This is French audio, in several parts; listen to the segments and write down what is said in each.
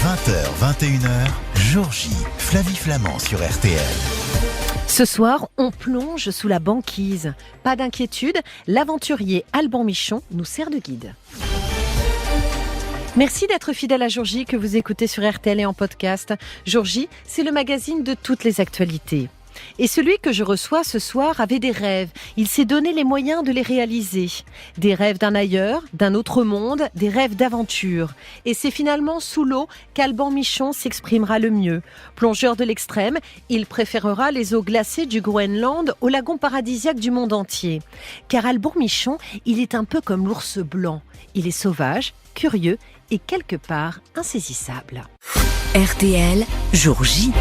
20h, 21h, Jour J, Flavie Flamand sur RTL. Ce soir, on plonge sous la banquise. Pas d'inquiétude, l'aventurier Alban Michon nous sert de guide. Merci d'être fidèle à Jour J que vous écoutez sur RTL et en podcast. Jour J, c'est le magazine de toutes les actualités. Et celui que je reçois ce soir avait des rêves. Il s'est donné les moyens de les réaliser. Des rêves d'un ailleurs, d'un autre monde, des rêves d'aventure. Et c'est finalement sous l'eau qu'Alban Michon s'exprimera le mieux. Plongeur de l'extrême, il préférera les eaux glacées du Groenland aux lagons paradisiaques du monde entier. Car Alban Michon, il est un peu comme l'ours blanc. Il est sauvage, curieux et quelque part insaisissable. RTL, Jour J.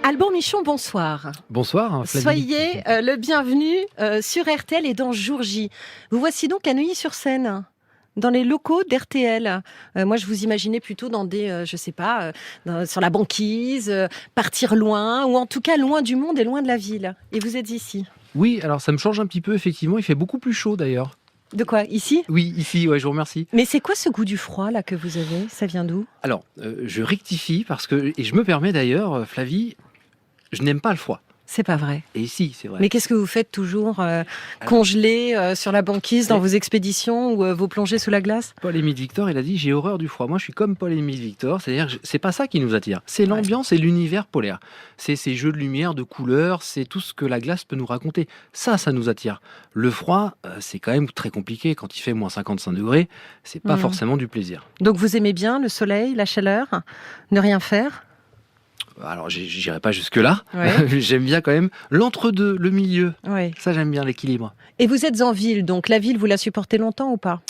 Alban Michon, bonsoir. Bonsoir, Flavie. Soyez le bienvenu sur RTL et dans Jour J. Vous voici donc à Neuilly-sur-Seine, dans les locaux d'RTL. Moi, je vous imaginais plutôt dans des, sur la banquise, partir loin, ou en tout cas loin du monde et loin de la ville. Et vous êtes ici. Oui, alors ça me change un petit peu, effectivement. Il fait beaucoup plus chaud, d'ailleurs. De quoi, ici ? Oui, ici, ouais, je vous remercie. Mais c'est quoi ce goût du froid, là, que vous avez ? Ça vient d'où ? Alors, je rectifie, parce que, et je me permets d'ailleurs, Flavie, je n'aime pas le froid. C'est pas vrai. Et ici, c'est vrai. Mais qu'est-ce que vous faites toujours congelé sur la banquise dans vos expéditions ou vos plongées sous la glace ? Paul-Émile Victor, il a dit « J'ai horreur du froid ». Moi, je suis comme Paul-Émile Victor, c'est-à-dire que c'est pas ça qui nous attire. C'est l'ambiance et l'univers polaire. C'est ces jeux de lumière, de couleurs, c'est tout ce que la glace peut nous raconter. Ça nous attire. Le froid, c'est quand même très compliqué. Quand il fait moins 55 degrés, c'est pas forcément du plaisir. Donc vous aimez bien le soleil, la chaleur, ne rien faire ? Alors, j'irai pas jusque-là. Ouais. J'aime bien quand même l'entre-deux, le milieu. Oui. Ça, j'aime bien l'équilibre. Et vous êtes en ville, donc la ville, vous la supportez longtemps ou pas ?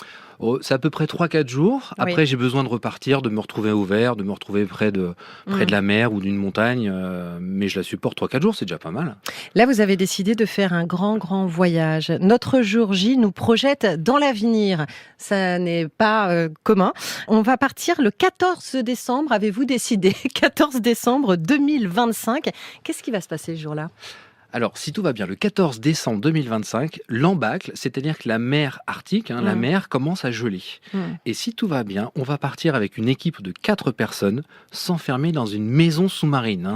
C'est à peu près 3-4 jours. Après, j'ai besoin de repartir, de me retrouver au vert, de me retrouver près de la mer ou d'une montagne. Mais je la supporte 3-4 jours, c'est déjà pas mal. Là, vous avez décidé de faire un grand voyage. Notre Jour J nous projette dans l'avenir. Ça n'est pas commun. On va partir le 14 décembre, avez-vous décidé ? 14 décembre 2025. Qu'est-ce qui va se passer ce jour-là ? Alors, si tout va bien, le 14 décembre 2025, l'embâcle, c'est-à-dire que la mer Arctique, la mer commence à geler. Et si tout va bien, on va partir avec une équipe de 4 personnes s'enfermer dans une maison sous-marine.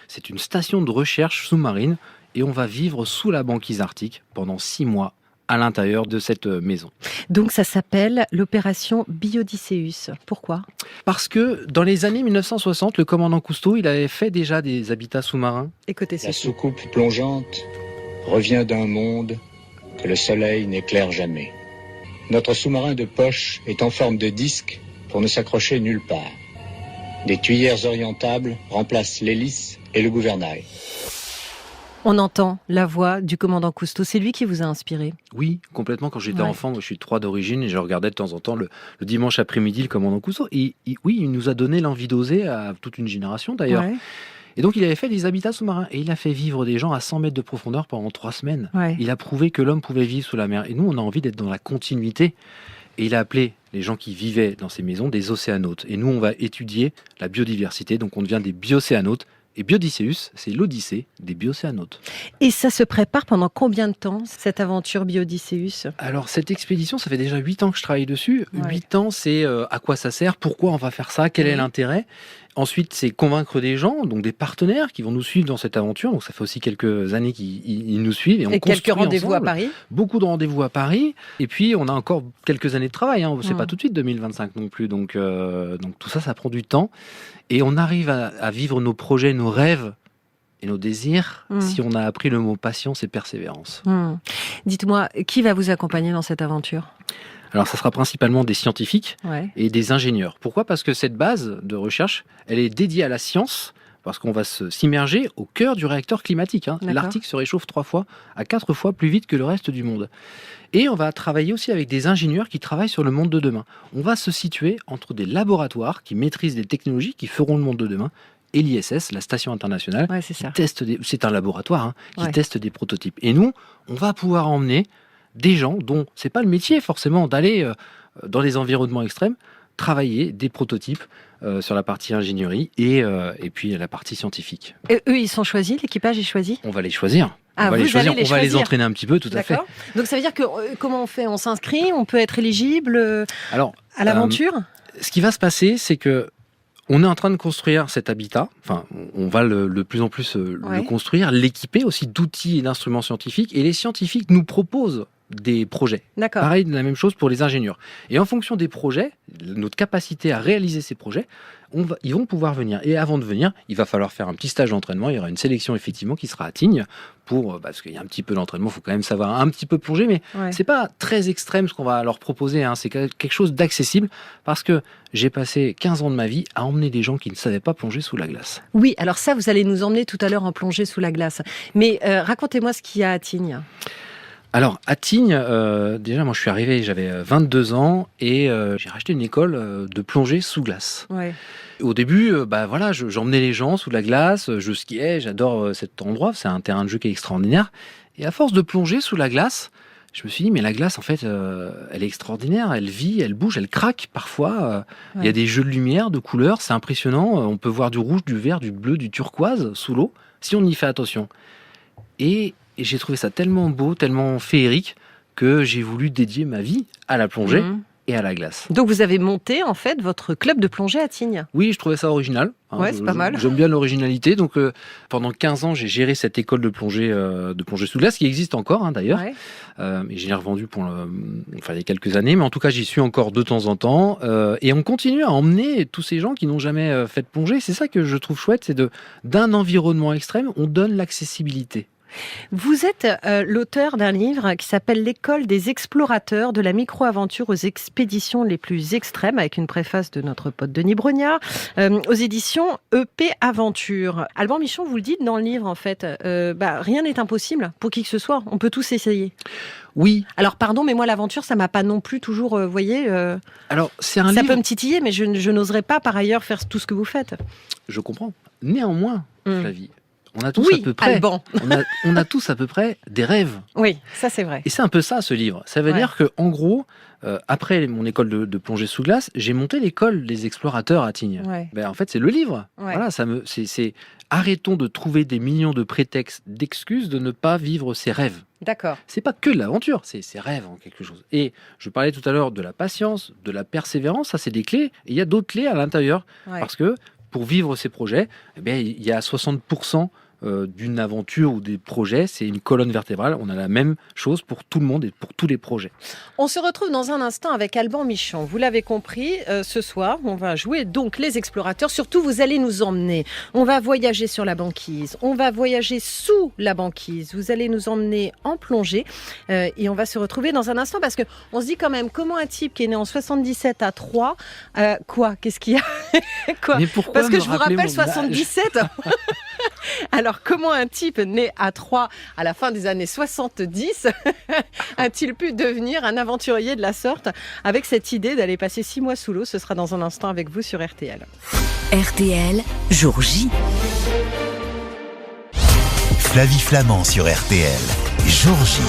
C'est une station de recherche sous-marine et on va vivre sous la banquise arctique pendant 6 mois à l'intérieur de cette maison. Donc ça s'appelle l'opération Biodysseus. Pourquoi ? Parce que dans les années 1960, le commandant Cousteau, il avait fait déjà des habitats sous-marins. Écoutez La soucoupe plongeante revient d'un monde que le soleil n'éclaire jamais. Notre sous-marin de poche est en forme de disque pour ne s'accrocher nulle part. Des tuyères orientables remplacent l'hélice et le gouvernail. On entend la voix du commandant Cousteau. C'est lui qui vous a inspiré ? Oui, complètement. Quand j'étais enfant, moi, je suis de Troyes d'origine et je regardais de temps en temps le dimanche après-midi le commandant Cousteau. Et il nous a donné l'envie d'oser à toute une génération d'ailleurs. Ouais. Et donc il avait fait des habitats sous-marins et il a fait vivre des gens à 100 mètres de profondeur pendant 3 semaines. Ouais. Il a prouvé que l'homme pouvait vivre sous la mer. Et nous, on a envie d'être dans la continuité. Et il a appelé les gens qui vivaient dans ces maisons des océanautes. Et nous, on va étudier la biodiversité. Donc on devient des biocéanautes. Et Biodysseus, c'est l'Odyssée des biocéanautes. Et ça se prépare pendant combien de temps, cette aventure Biodysseus ? Alors, cette expédition, ça fait déjà 8 ans que je travaille dessus. 8 ans, c'est à quoi ça sert, pourquoi on va faire ça, quel est l'intérêt. Ensuite, c'est convaincre des gens, donc des partenaires qui vont nous suivre dans cette aventure. Donc, ça fait aussi quelques années qu'ils nous suivent. Et quelques rendez-vous à Paris ? Beaucoup de rendez-vous à Paris. Et puis, on a encore quelques années de travail. C'est pas tout de suite 2025 non plus. Donc tout ça, ça prend du temps. Et on arrive à vivre nos projets, nos rêves et nos désirs si on a appris le mot patience et persévérance. Dites-moi, qui va vous accompagner dans cette aventure ? Alors, ça sera principalement des scientifiques et des ingénieurs. Pourquoi ? Parce que cette base de recherche, elle est dédiée à la science, parce qu'on va s'immerger au cœur du réacteur climatique. L'Arctique se réchauffe 3 fois à 4 fois plus vite que le reste du monde. Et on va travailler aussi avec des ingénieurs qui travaillent sur le monde de demain. On va se situer entre des laboratoires qui maîtrisent des technologies qui feront le monde de demain et l'ISS, la station internationale, c'est un laboratoire qui teste des prototypes. Et nous, on va pouvoir emmener des gens dont c'est pas le métier forcément d'aller dans les environnements extrêmes, travailler des prototypes sur la partie ingénierie et puis la partie scientifique. Et eux, ils sont choisis, l'équipage est choisi ? On va les choisir. Ah, on va les entraîner un petit peu, tout à fait. Donc ça veut dire que comment on fait ? On s'inscrit, on peut être éligible à l'aventure ? Ce qui va se passer, c'est que on est en train de construire cet habitat. Enfin, on va de plus en plus le construire, l'équiper aussi d'outils et d'instruments scientifiques. Et les scientifiques nous proposent des projets. D'accord. Pareil, la même chose pour les ingénieurs. Et en fonction des projets, notre capacité à réaliser ces projets, ils vont pouvoir venir. Et avant de venir, il va falloir faire un petit stage d'entraînement. Il y aura une sélection effectivement qui sera à Tignes parce qu'il y a un petit peu d'entraînement. Il faut quand même savoir un petit peu plonger, mais c'est pas très extrême ce qu'on va leur proposer. C'est quelque chose d'accessible parce que j'ai passé 15 ans de ma vie à emmener des gens qui ne savaient pas plonger sous la glace. Oui, alors ça, vous allez nous emmener tout à l'heure en plongée sous la glace. Mais racontez-moi ce qu'il y a à Tignes. Alors, à Tignes, déjà, moi, je suis arrivé, j'avais 22 ans et j'ai racheté une école de plongée sous glace. Ouais. Au début, j'emmenais les gens sous la glace, je skiais, j'adore cet endroit, c'est un terrain de jeu qui est extraordinaire. Et à force de plonger sous la glace, je me suis dit, mais la glace, en fait, elle est extraordinaire, elle vit, elle bouge, elle craque parfois. Il y a des jeux de lumière, de couleurs, c'est impressionnant. On peut voir du rouge, du vert, du bleu, du turquoise sous l'eau, si on y fait attention. Et j'ai trouvé ça tellement beau, tellement féerique, que j'ai voulu dédier ma vie à la plongée et à la glace. Donc vous avez monté en fait votre club de plongée à Tignes. Oui, je trouvais ça original. C'est pas mal. J'aime bien l'originalité. Donc pendant 15 ans, j'ai géré cette école de plongée sous glace, qui existe encore d'ailleurs. Ouais. Et je l'ai revendue il y a quelques années, mais en tout cas, j'y suis encore de temps en temps. Et on continue à emmener tous ces gens qui n'ont jamais fait de plongée. C'est ça que je trouve chouette, c'est d'un environnement extrême, on donne l'accessibilité. Vous êtes l'auteur d'un livre qui s'appelle « L'école des explorateurs, de la micro-aventure aux expéditions les plus extrêmes » avec une préface de notre pote Denis Brognard, aux éditions EP Aventure. Alban Michon, vous le dites dans le livre, en fait, rien n'est impossible pour qui que ce soit. On peut tous essayer. Oui. Alors, pardon, mais moi, l'aventure, ça m'a pas non plus toujours, Alors, c'est un ça livre... peut me titiller, mais je n'oserais pas, par ailleurs, faire tout ce que vous faites. Je comprends. Néanmoins, Flavie, on a tous à peu près, Alban. on a tous à peu près des rêves. Oui, ça c'est vrai. Et c'est un peu ça, ce livre. Ça veut dire que, en gros, après mon école de plongée sous glace, j'ai monté l'école des explorateurs à Tignes. Ouais. En fait, c'est le livre. Ouais. Voilà, c'est arrêtons de trouver des millions de prétextes, d'excuses de ne pas vivre ses rêves. D'accord. C'est pas que de l'aventure, c'est ses rêves en quelque chose. Et je parlais tout à l'heure de la patience, de la persévérance. Ça, c'est des clés. Et il y a d'autres clés à l'intérieur, parce que pour vivre ces projets, il y a 60% d'une aventure ou des projets, c'est une colonne vertébrale. On a la même chose pour tout le monde et pour tous les projets. On se retrouve dans un instant avec Alban Michon. Vous l'avez compris, ce soir, on va jouer donc les explorateurs. Surtout, vous allez nous emmener. On va voyager sur la banquise. On va voyager sous la banquise. Vous allez nous emmener en plongée. Et on va se retrouver dans un instant parce qu'on se dit quand même, comment un type qui est né en 77 à 3, quoi ? Qu'est-ce qu'il y a ? Quoi ? Mais pourquoi parce que je vous rappelle, 77 Alors, comment un type né à Troyes à la fin des années 70 a-t-il pu devenir un aventurier de la sorte avec cette idée d'aller passer 6 mois sous l'eau ? Ce sera dans un instant avec vous sur RTL. RTL, jour J. Flavie Flamand sur RTL, jour J.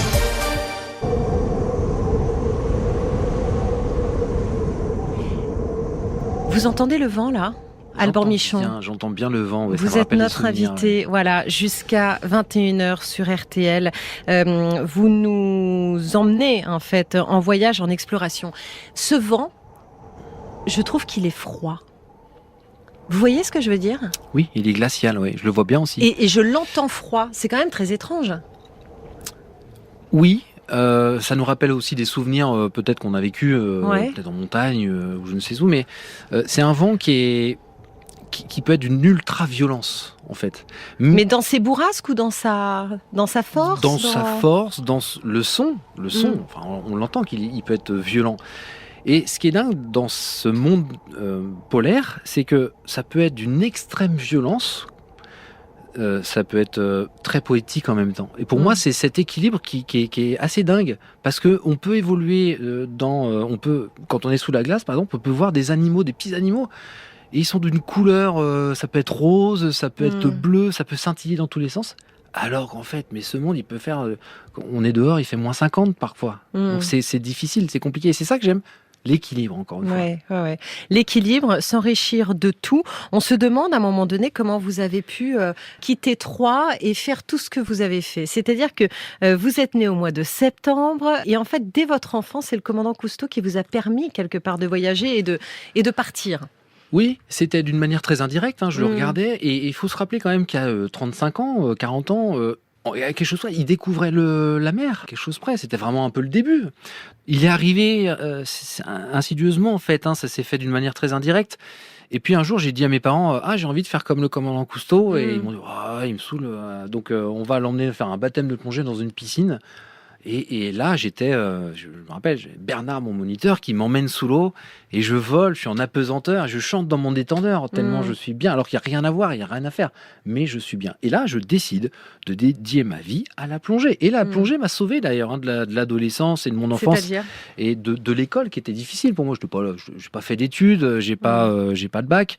Vous entendez le vent là ? Alban Michon. J'entends bien le vent. Ouais, vous êtes notre invité, voilà, jusqu'à 21h sur RTL. Vous nous emmenez en fait en voyage, en exploration. Ce vent, je trouve qu'il est froid. Vous voyez ce que je veux dire ? Oui, il est glacial, oui, je le vois bien aussi. Et je l'entends froid, c'est quand même très étrange. Oui. Ça nous rappelle aussi des souvenirs peut-être qu'on a vécu peut-être en montagne ou je ne sais où, mais c'est un vent qui peut être d'une ultra-violence, en fait. Mais dans ses bourrasques ou dans sa force ? Dans sa force, dans le son. Enfin, on l'entend qu'il peut être violent. Et ce qui est dingue dans ce monde polaire, c'est que ça peut être d'une extrême violence, ça peut être très poétique en même temps. Et pour moi, c'est cet équilibre qui est assez dingue, parce qu'on peut évoluer quand on est sous la glace, par exemple, on peut voir des animaux, des petits animaux, et ils sont d'une couleur, ça peut être rose, ça peut être bleu, ça peut scintiller dans tous les sens. Alors qu'en fait, mais ce monde, il peut faire... on est dehors, il fait -50 parfois. Donc c'est difficile, c'est compliqué. Et c'est ça que j'aime L'équilibre, encore une fois. Ouais. L'équilibre, s'enrichir de tout. On se demande à un moment donné comment vous avez pu quitter Troyes et faire tout ce que vous avez fait. C'est-à-dire que vous êtes né au mois de septembre et en fait, dès votre enfance, c'est le commandant Cousteau qui vous a permis quelque part de voyager et de partir. Oui, c'était d'une manière très indirecte, je le regardais, et il faut se rappeler quand même qu'à 35 ans, 40 ans, quelque chose près, il découvrait la mer, quelque chose près, c'était vraiment un peu le début. Il est arrivé insidieusement en fait, ça s'est fait d'une manière très indirecte. Et puis un jour, j'ai dit à mes parents, j'ai envie de faire comme le commandant Cousteau, et ils m'ont dit, il me saoule, donc on va l'emmener faire un baptême de plongée dans une piscine. Et là, j'étais, je me rappelle, j'ai Bernard, mon moniteur, qui m'emmène sous l'eau et je vole, je suis en apesanteur, je chante dans mon détendeur tellement je suis bien, alors qu'il n'y a rien à voir, il n'y a rien à faire, mais je suis bien. Et là, je décide de dédier ma vie à la plongée. Et la plongée m'a sauvé d'ailleurs de l'adolescence et de mon enfance. C'est-à-dire et de l'école qui était difficile pour moi. Je n'ai pas fait d'études, j'ai pas de bac.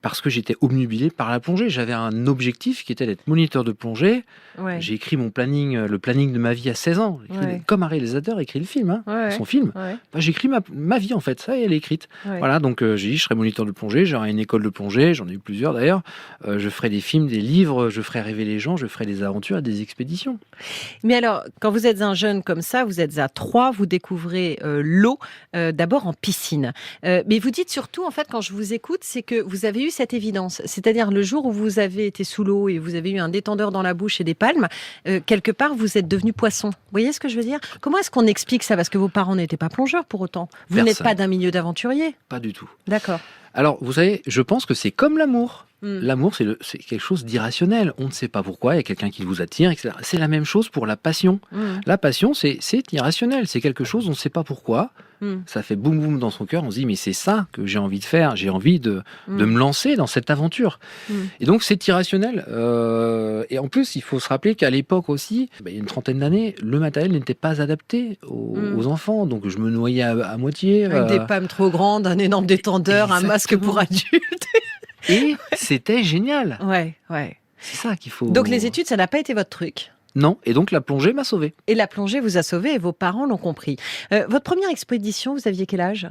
Parce que j'étais obnubilé par la plongée. J'avais un objectif qui était d'être moniteur de plongée. Ouais. J'ai écrit mon planning, le planning de ma vie à 16 ans. Comme un réalisateur écrit le film, son film. Ouais. J'ai écrit ma vie en fait, ça elle est écrite. Ouais. Voilà, donc j'ai dit je serai moniteur de plongée, j'aurai une école de plongée, j'en ai eu plusieurs d'ailleurs. Je ferai des films, des livres, je ferai rêver les gens, je ferai des aventures et des expéditions. Mais alors, quand vous êtes un jeune comme ça, vous êtes à Troyes, vous découvrez l'eau, d'abord en piscine. Mais vous dites surtout, en fait, quand je vous écoute, c'est que vous avez eu cette évidence. C'est-à-dire le jour où vous avez été sous l'eau et vous avez eu un détendeur dans la bouche et des palmes, quelque part, vous êtes devenu poisson. Vous voyez ce que je veux dire ? Comment est-ce qu'on explique ça ? Parce que vos parents n'étaient pas plongeurs pour autant. Vous n'êtes pas d'un milieu d'aventuriers ? Pas du tout. D'accord. Alors, vous savez, je pense que c'est comme l'amour. L'amour, c'est quelque chose d'irrationnel. On ne sait pas pourquoi, il y a quelqu'un qui vous attire, etc. C'est la même chose pour la passion. La passion, c'est irrationnel. C'est quelque chose, on ne sait pas pourquoi. Ça fait boum boum dans son cœur. On se dit, mais c'est ça que j'ai envie de faire. J'ai envie de me lancer dans cette aventure. Et donc, c'est irrationnel. Et en plus, il faut se rappeler qu'à l'époque aussi, il y a une trentaine d'années, le matériel n'était pas adapté aux enfants. Donc, je me noyais à moitié. Avec des palmes trop grandes, un énorme détendeur, un masque pour adultes. Et c'était génial. Ouais. C'est ça qu'il faut... Donc les études, ça n'a pas été votre truc ? Non, et donc la plongée m'a sauvé. Et la plongée vous a sauvé et vos parents l'ont compris. Votre première expédition, vous aviez quel âge ?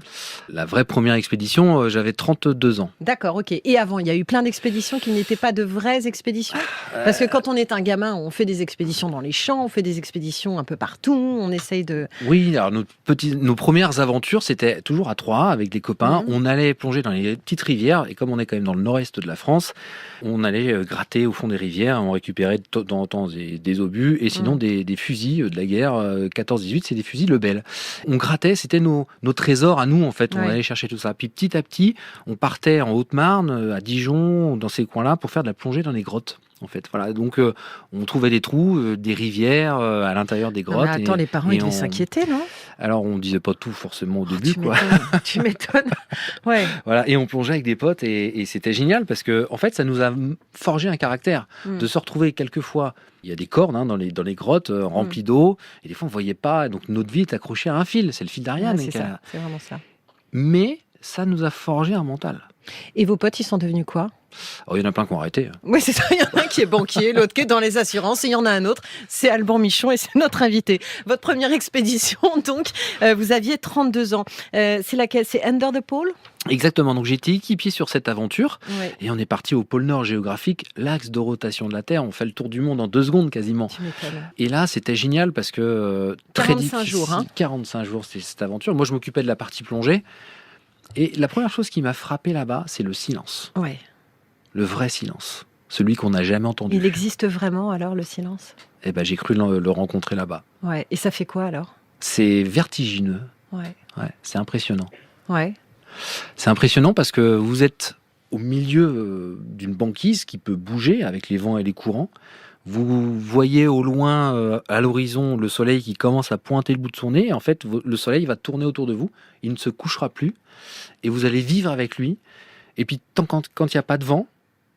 La vraie première expédition, j'avais 32 ans. D'accord, ok. Et avant, il y a eu plein d'expéditions qui n'étaient pas de vraies expéditions ? Parce que quand on est un gamin, on fait des expéditions dans les champs, on fait des expéditions un peu partout, on essaye de... Oui, alors nos premières aventures, c'était toujours à Troyes, avec des copains. On allait plonger dans les petites rivières, et comme on est quand même dans le nord-est de la France, on allait gratter au fond des rivières, on récupérait de temps en temps des obus, et sinon des fusils de la guerre 14-18, c'est des fusils Lebel. On grattait, c'était nos trésors à nous en fait, on allait chercher tout ça. Puis petit à petit, on partait en Haute-Marne, à Dijon, dans ces coins-là, pour faire de la plongée dans les grottes. En fait, voilà. Donc, on trouvait des trous, des rivières à l'intérieur des grottes. Non, mais attends, les parents, ils devaient s'inquiéter, non ? Alors, on disait pas tout forcément au début, quoi. Tu m'étonnes. Ouais. Voilà, et on plongeait avec des potes et c'était génial parce que, en fait, ça nous a forgé un caractère de se retrouver quelquefois. Il y a des cordes dans les grottes remplies d'eau et des fois on voyait pas. Donc notre vie est accrochée à un fil, c'est le fil d'Ariane. C'est ça, c'est vraiment ça. Mais ça nous a forgé un mental. Et vos potes, ils sont devenus quoi ? Il y en a plein qui ont arrêté. Oui, c'est ça. Il y en a un qui est banquier, l'autre qui est dans les assurances, et il y en a un autre, c'est Alban Michon, et c'est notre invité. Votre première expédition, donc, vous aviez 32 ans. C'est laquelle ? C'est Under the Pole ? Exactement. Donc, j'ai été équipier sur cette aventure, et on est parti au pôle Nord géographique, l'axe de rotation de la Terre. On fait le tour du monde en 2 secondes quasiment. Tu m'étonnes. Et là, c'était génial parce que très difficile. 45 jours, 45 jours, c'est cette aventure. Moi, je m'occupais de la partie plongée. Et la première chose qui m'a frappé là-bas, c'est le silence. Ouais. Le vrai silence. Celui qu'on n'a jamais entendu. Il existe vraiment alors, le silence ? Eh ben, j'ai cru le rencontrer là-bas. Ouais. Et ça fait quoi alors ? C'est vertigineux. Ouais. C'est impressionnant. Ouais. C'est impressionnant parce que vous êtes au milieu d'une banquise qui peut bouger avec les vents et les courants. Vous voyez au loin, à l'horizon, le soleil qui commence à pointer le bout de son nez. En fait, le soleil va tourner autour de vous. Il ne se couchera plus. Et vous allez vivre avec lui. Et puis, quand il n'y a pas de vent,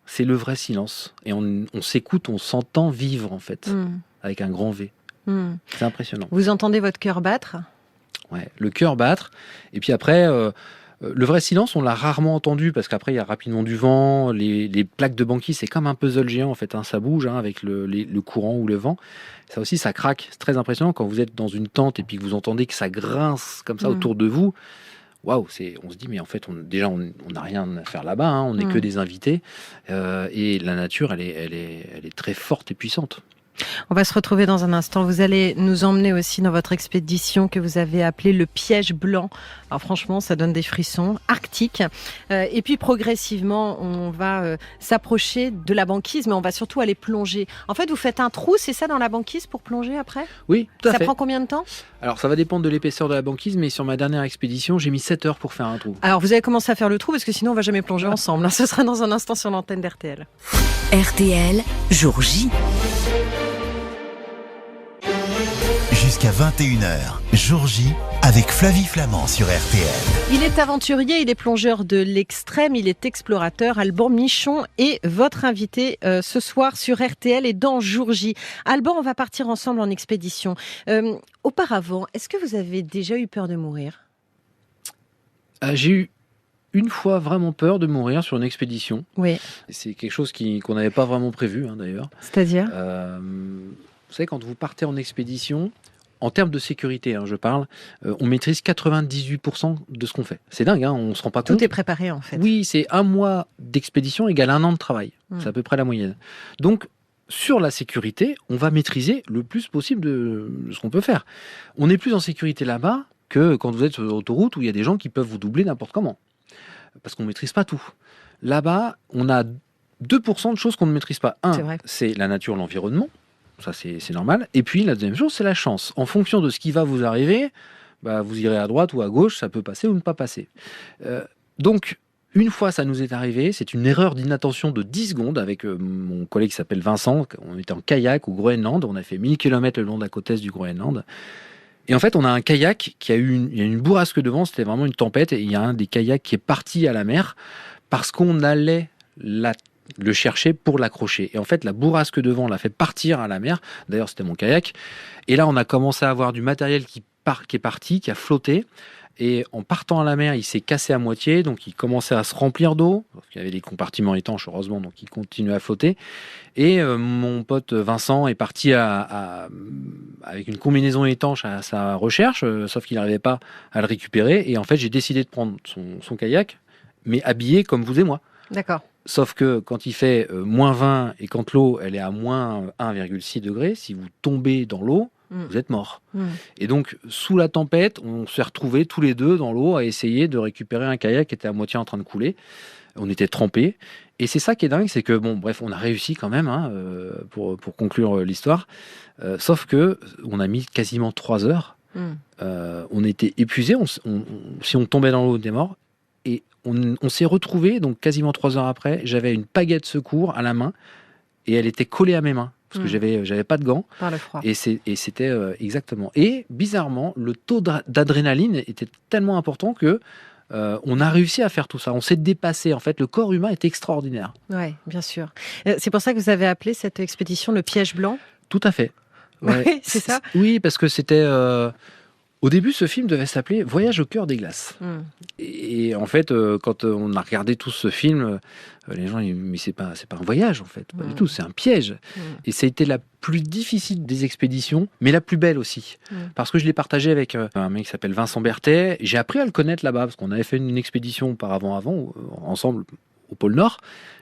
c'est le vrai silence. Et on s'écoute, on s'entend vivre, en fait, avec un grand V. C'est impressionnant. Vous entendez votre cœur battre ? Ouais, le cœur battre. Et puis après, Le vrai silence, on l'a rarement entendu parce qu'après il y a rapidement du vent, les plaques de banquise, c'est comme un puzzle géant en fait, hein, ça bouge avec le courant ou le vent. Ça aussi, ça craque, c'est très impressionnant quand vous êtes dans une tente et puis que vous entendez que ça grince comme ça autour de vous. Waouh, on se dit mais en fait on n'a rien à faire là-bas, hein, on n'est que des invités et la nature elle est très forte et puissante. On va se retrouver dans un instant. Vous allez nous emmener aussi dans votre expédition que vous avez appelée le piège blanc. Alors franchement, ça donne des frissons arctiques. Et puis progressivement, on va s'approcher de la banquise, mais on va surtout aller plonger. En fait, vous faites un trou, c'est ça, dans la banquise pour plonger après ? Oui, tout à fait. Ça prend combien de temps ? Alors ça va dépendre de l'épaisseur de la banquise, mais sur ma dernière expédition, j'ai mis 7 heures pour faire un trou. Alors vous avez commencé à faire le trou parce que sinon on va jamais plonger ensemble. Ce sera dans un instant sur l'antenne d'RTL. RTL, jour J. Jusqu'à 21h, Jour J, avec Flavie Flamand sur RTL. Il est aventurier, il est plongeur de l'extrême, il est explorateur. Alban Michon est votre invité ce soir sur RTL et dans Jour J. Alban, on va partir ensemble en expédition. Auparavant, est-ce que vous avez déjà eu peur de mourir ? J'ai eu une fois vraiment peur de mourir sur une expédition. Oui. C'est quelque chose qu'on n'avait pas vraiment prévu, hein, d'ailleurs. C'est-à-dire vous savez, quand vous partez en expédition, en termes de sécurité, hein, je parle, on maîtrise 98% de ce qu'on fait. C'est dingue, hein, on ne se rend pas compte. Tout est préparé, en fait. Oui, c'est 1 mois d'expédition égale 1 an de travail. C'est à peu près la moyenne. Donc, sur la sécurité, on va maîtriser le plus possible de ce qu'on peut faire. On est plus en sécurité là-bas que quand vous êtes sur l'autoroute où il y a des gens qui peuvent vous doubler n'importe comment. Parce qu'on ne maîtrise pas tout. Là-bas, on a 2% de choses qu'on ne maîtrise pas. C'est la nature, l'environnement. Ça, c'est normal. Et puis, la deuxième chose, c'est la chance. En fonction de ce qui va vous arriver, vous irez à droite ou à gauche, ça peut passer ou ne pas passer. Donc, une fois ça nous est arrivé, c'est une erreur d'inattention de 10 secondes avec mon collègue qui s'appelle Vincent. On était en kayak au Groenland. On a fait 1000 km le long de la côte est du Groenland. Et en fait, on a un kayak il y a une bourrasque de vent, c'était vraiment une tempête. Et il y a un des kayaks qui est parti à la mer parce qu'on allait le chercher pour l'accrocher. Et en fait, la bourrasque de vent l'a fait partir à la mer. D'ailleurs, c'était mon kayak. Et là, on a commencé à avoir du matériel qui est parti, qui a flotté. Et en partant à la mer, il s'est cassé à moitié. Donc, il commençait à se remplir d'eau. Parce qu'il y avait des compartiments étanches, heureusement. Donc, il continuait à flotter. Et mon pote Vincent est parti avec une combinaison étanche à sa recherche. Sauf qu'il n'arrivait pas à le récupérer. Et en fait, j'ai décidé de prendre son kayak, mais habillé comme vous et moi. D'accord. Sauf que quand il fait moins 20 et quand l'eau elle est à moins 1,6 degrés, si vous tombez dans l'eau, vous êtes mort. Et donc, sous la tempête, on s'est retrouvés tous les deux dans l'eau à essayer de récupérer un kayak qui était à moitié en train de couler. On était trempés. Et c'est ça qui est dingue, c'est que, bref, on a réussi quand même, hein, pour conclure l'histoire. Sauf que on a mis quasiment 3 heures. On était épuisés. Si on tombait dans l'eau, on était mort. Et on s'est retrouvés, donc quasiment 3 heures après, j'avais une pagaie de secours à la main et elle était collée à mes mains parce que j'avais pas de gants. Par le froid. Et c'était exactement. Et bizarrement, le taux d'adrénaline était tellement important que on a réussi à faire tout ça. On s'est dépassé. En fait, le corps humain est extraordinaire. Oui, bien sûr. C'est pour ça que vous avez appelé cette expédition le piège blanc ? Tout à fait. Ouais. Oui, c'est ça ? Oui, parce que c'était... Au début, ce film devait s'appeler Voyage au cœur des glaces. Et en fait, quand on a regardé tout ce film, les gens disent mais c'est pas un voyage en fait, pas du tout, c'est un piège. Et ça a été la plus difficile des expéditions, mais la plus belle aussi, parce que je l'ai partagé avec un mec qui s'appelle Vincent Berthet. J'ai appris à le connaître là-bas parce qu'on avait fait une expédition auparavant, ensemble au pôle Nord.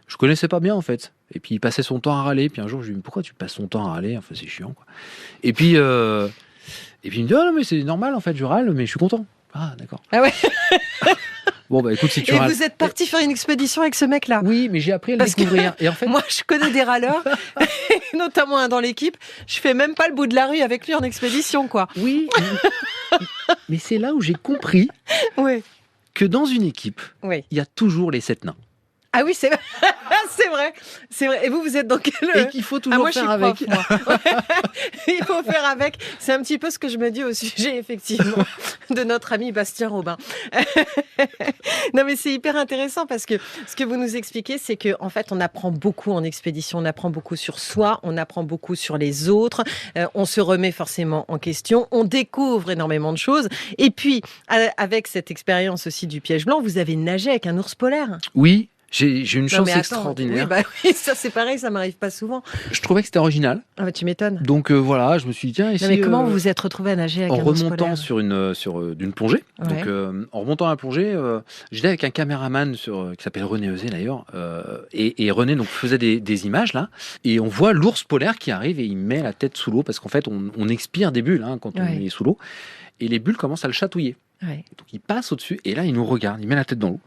Je connaissais pas bien en fait. Et puis il passait son temps à râler. Puis un jour, je lui dis mais pourquoi tu passes ton temps à râler ? Enfin, c'est chiant quoi. Et puis il me dit, oh non, mais c'est normal, en fait, je râle, mais je suis content. Ah, d'accord. Ah ouais. Bon, écoute, si tu râles. râles. Et vous êtes parti faire une expédition avec ce mec-là ? Oui, mais j'ai appris à le découvrir. Et en fait... Moi, je connais des râleurs, notamment un dans l'équipe. Je fais même pas le bout de la rue avec lui en expédition, quoi. Oui, mais c'est là où j'ai compris que dans une équipe, il y a toujours les 7 nains. Ah oui, c'est c'est vrai. C'est vrai. Et vous êtes dans quel... Et qu'il faut toujours faire avec. Il faut faire avec. C'est un petit peu ce que je me dis au sujet, effectivement, de notre ami Bastien Robin. Non, mais c'est hyper intéressant parce que ce que vous nous expliquez, c'est que en fait, on apprend beaucoup en expédition. On apprend beaucoup sur soi, on apprend beaucoup sur les autres. On se remet forcément en question. On découvre énormément de choses. Et puis, avec cette expérience aussi du piège blanc, vous avez nagé avec un ours polaire. Oui. J'ai une chance extraordinaire. Oui, ça c'est pareil, ça m'arrive pas souvent. Je trouvais que c'était original. Ah bah tu m'étonnes. Donc voilà, je me suis dit tiens, ici. Mais comment vous vous êtes retrouvé à nager avec un ours polaire ? En remontant sur d'une plongée. Ouais. Donc en remontant à la plongée, j'étais avec un caméraman qui s'appelle René Eusé d'ailleurs, et René donc faisait des images là, et on voit l'ours polaire qui arrive et il met la tête sous l'eau parce qu'en fait on expire des bulles quand on est sous l'eau, et les bulles commencent à le chatouiller. Ouais. Donc il passe au-dessus et là il nous regarde, il met la tête dans l'eau.